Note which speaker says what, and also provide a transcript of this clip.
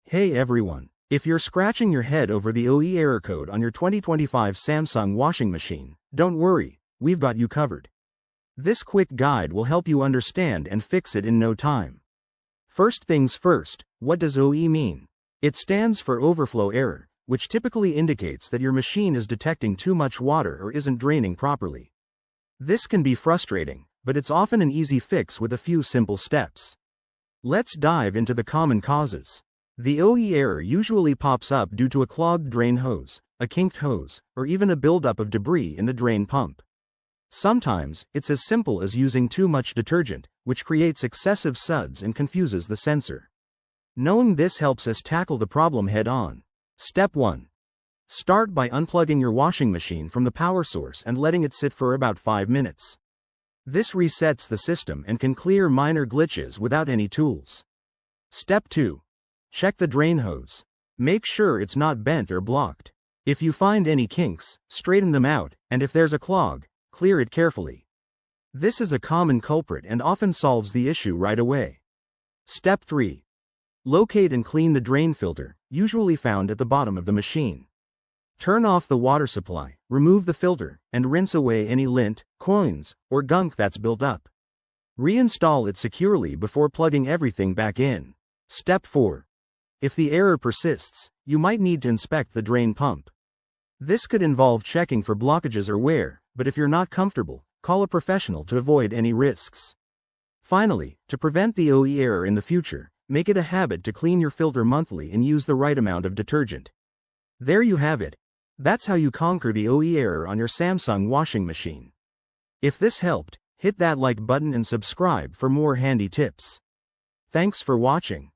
Speaker 1: Hey everyone, if you're scratching your head over the OE error code on your 2025 Samsung washing machine, don't worry, we've got you covered. This quick guide will help you understand and fix it in no time. First things first, what does OE mean? It stands for overflow error, which typically indicates that your machine is detecting too much water or isn't draining properly. This can be frustrating, but it's often an easy fix with a few simple steps. Let's dive into the common causes. The OE error usually pops up due to a clogged drain hose, a kinked hose, or even a buildup of debris in the drain pump. Sometimes, it's as simple as using too much detergent, which creates excessive suds and confuses the sensor. Knowing this helps us tackle the problem head-on. Step 1. Start by unplugging your washing machine from the power source and letting it sit for about 5 minutes. This resets the system and can clear minor glitches without any tools. Step 2. Check the drain hose. Make sure it's not bent or blocked. If you find any kinks, straighten them out, and if there's a clog, clear it carefully. This is a common culprit and often solves the issue right away. Step 3. Locate and clean the drain filter, usually found at the bottom of the machine. Turn off the water supply, remove the filter, and rinse away any lint, coins, or gunk that's built up. Reinstall it securely before plugging everything back in. Step 4. If the error persists, you might need to inspect the drain pump. This could involve checking for blockages or wear, but if you're not comfortable, call a professional to avoid any risks. Finally, to prevent the OE error in the future, make it a habit to clean your filter monthly and use the right amount of detergent. There you have it. That's how you conquer the OE error on your Samsung washing machine. If this helped, hit that like button and subscribe for more handy tips. Thanks for watching.